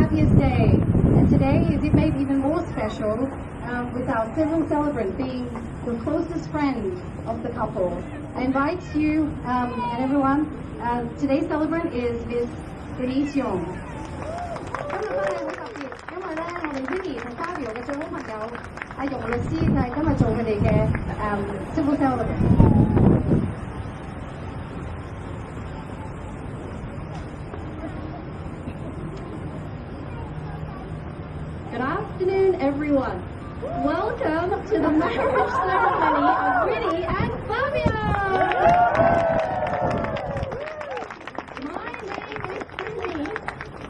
happiest day. And today is it made even more special with our civil celebrant being the closest friend of the couple. I invite you and everyone, today's celebrant is Miss Winnie Xiong. 今日翻嚟好特別，因為咧我哋 Winnie 同 Fabio 嘅最好朋友阿容律師就係今日做佢哋嘅civil celebrant。Good afternoon, everyone. Welcome to the marriage ceremony of Winnie and Fabio. My name is Winnie.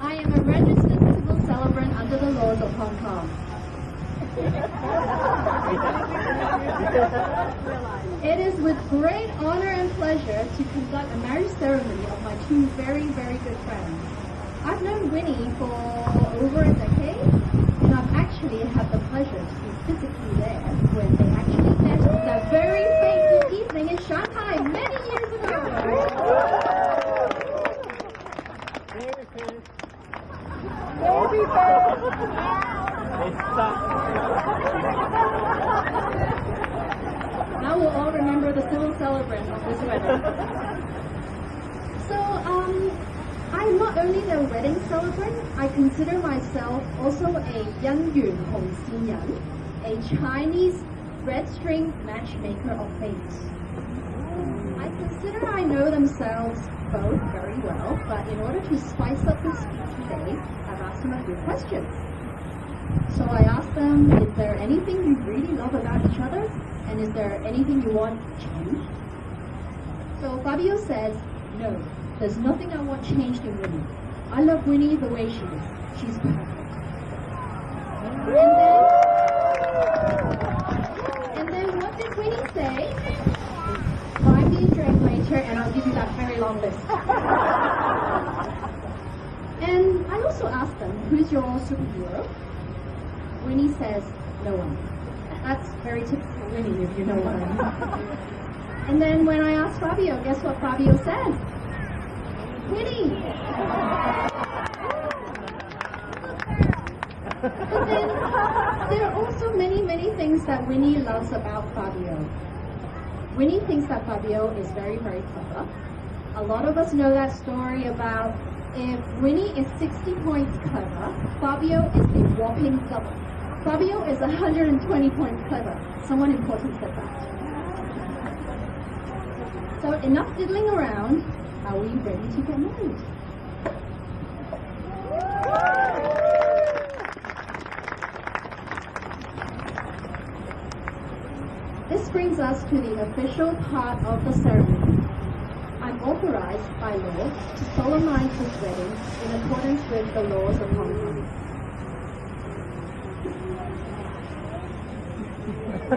I am a registered civil celebrant under the laws of Hong Kong. It is with great honor and pleasure to conduct a marriage ceremony of my two very, very good friends. I've known Winnie for over a decade, and I've actually had the pleasure to be physically there when they actually met on that very fateful evening in Shanghai many years ago. Now we'll all remember the civil celebrant of this wedding. So, I'm not only their wedding celebrant, I consider myself also a Yan Yun Hong Xin Yan, a Chinese red string matchmaker of fate. I consider I know themselves both very well, but in order to spice up this speech today, I've asked them a few questions. So I asked them, is there anything you really love about each other? And is there anything you want changed? So Fabio says, no. There's nothing I want changed in Winnie. I love Winnie the way she is. She's perfect. And then what did Winnie say? Buy me a drink later and I'll give you that very long list. And I also asked them, who's your superhero? Winnie says, no one. That's very typical Winnie, if you know what I mean. And then when I asked Fabio, guess what Fabio said? Winnie! But then there are also many, many things that Winnie loves about Fabio. Winnie thinks that Fabio is very, very clever. A lot of us know that story about if Winnie is 60 points clever, Fabio is a whopping double. Fabio is 120 points clever. Someone important said that. So enough diddling around. Are we ready to get married? This brings us to the official part of the ceremony. I'm authorized by law to solemnize this wedding in accordance with the laws of Hong Kong.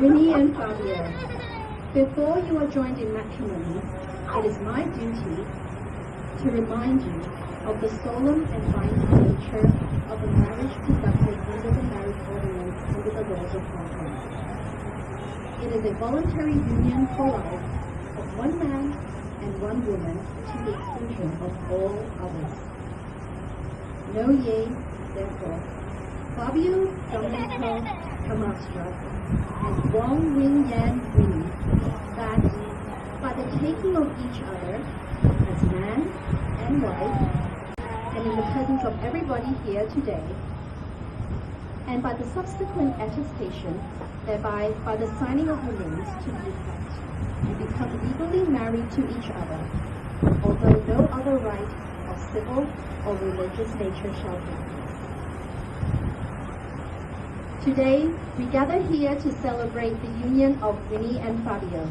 Winnie and Fabio, before you are joined in matrimony, it is my duty to remind you of the solemn and binding nature of a marriage conducted under the marriage ordinance under the laws of Hong Kong. It is a voluntary union for life of one man and one woman to the exclusion of all others. Know ye, therefore, Fabio Domenico Camastra and Wong Wing Yan Winnie, that by the taking of each other as man and wife, and in the presence of everybody here today, and by the subsequent attestation, thereby by the signing of the names to the effect, you become legally married to each other, although no other right of civil or religious nature shall be. Today, we gather here to celebrate the union of Winnie and Fabio.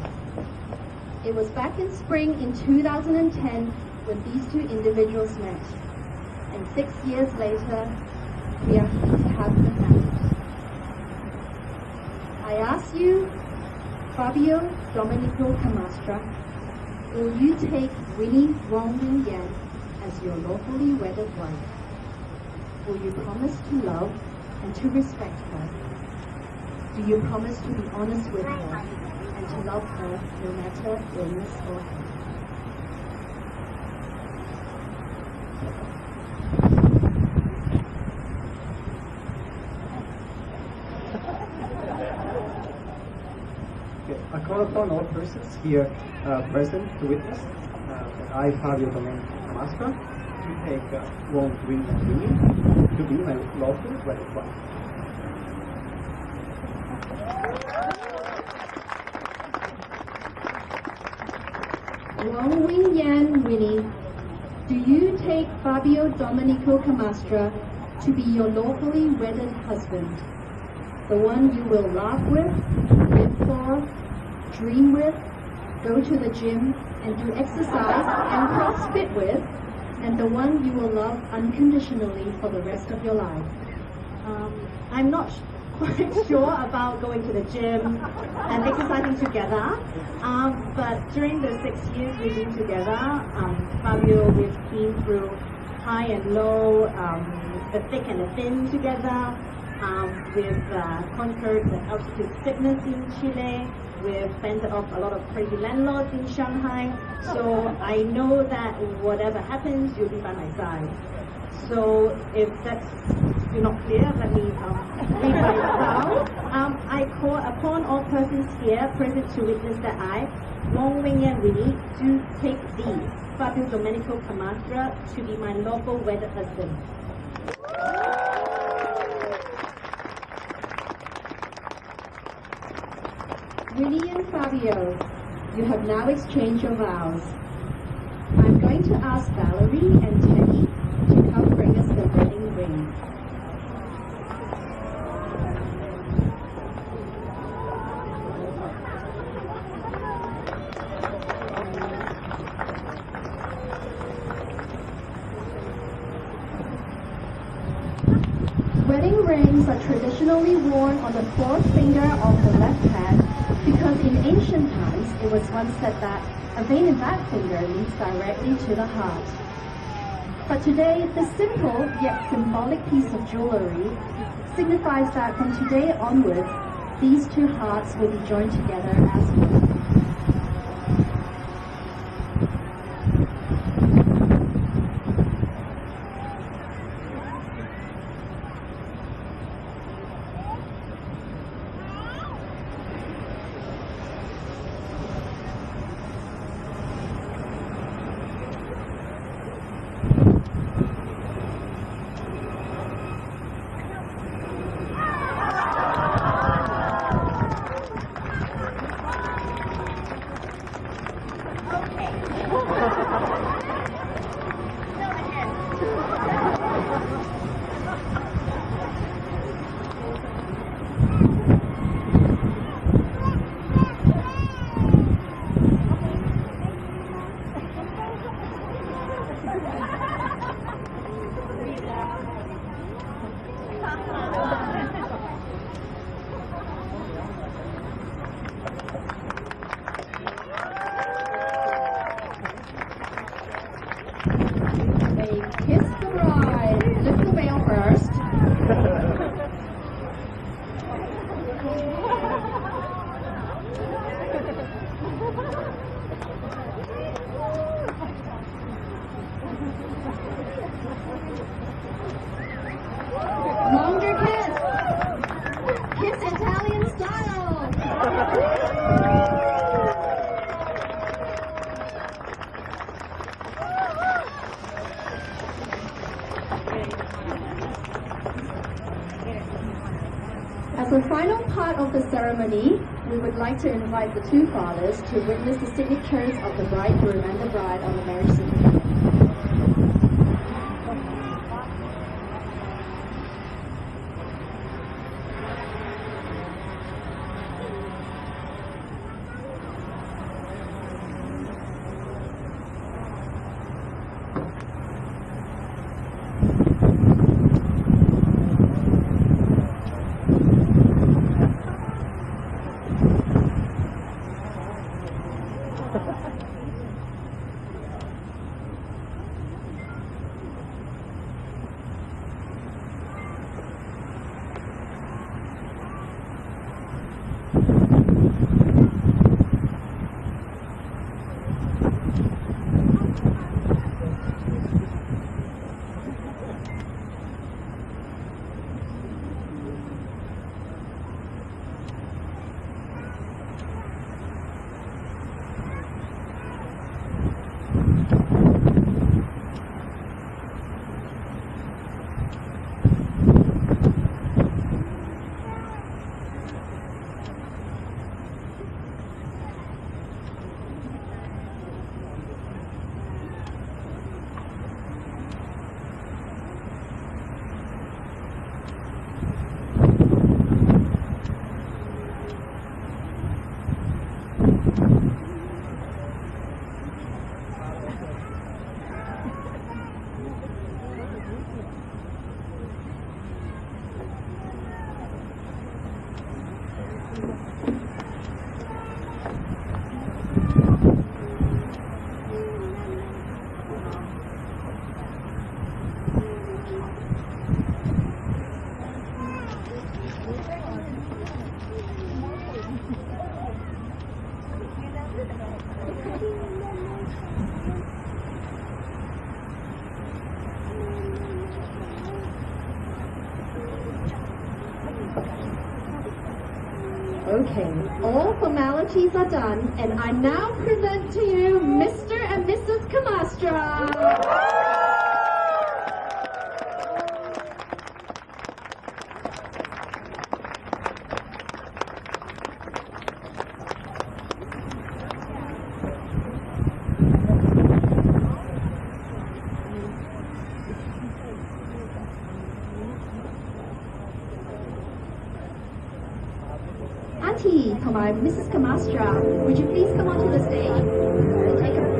It was back in spring in 2010 when these two individuals met. And 6 years later, we are here to have them married. I ask you, Fabio Domenico Camastra, will you take Winnie Wong Wing Yan as your lawfully wedded wife? Will you promise to love and to respect her? Do you promise to be honest with her and to love her no matter illness or health? call upon all persons here present to witness that I, Fabio Camastra, to take Wong, Winnie, and Winnie to be my lawful wedded wife. Wong Wing Yan Winnie, do you take Fabio Domenico Camastra to be your lawfully wedded husband, the one you will laugh with, live for, dream with, go to the gym and do exercise and CrossFit with, and the one you will love unconditionally for the rest of your life? I'm not quite sure about going to the gym and exercising together, but during the 6 years we've been together, Fabio, we've been through high and low, the thick and the thin together. We've conquered the altitude sickness in Chile. We've fended off a lot of crazy landlords in Shanghai. So I know that whatever happens, you'll be by my side. So if that's still not clear, let me read my vow. I call upon all persons here present to witness that I, Wong Wing Yan Winnie, do take thee, Fabio Domenico Camastra, to be my lawful wedded husband. Winnie and Fabio, you have now exchanged your vows. I'm going to ask Valerie and Teddy to come bring us the wedding ring. Wedding rings are traditionally worn on the fourth finger of the left hand because in ancient times it was once said that a vein in that finger leads directly to the heart. But today, this simple yet symbolic piece of jewelry signifies that from today onwards, these two hearts will be joined together as one. Kiss the bride. Lift the veil first. Longer kiss. Kiss Italian style. As a final part of the ceremony, we would like to invite the two fathers to witness the signatures of the bridegroom and the bride on the marriage certificate. Okay, all formalities are done, and I now present to you Mr. and Mrs. Camastra. Auntie, Mrs. Camastra, would you please come onto the stage and take a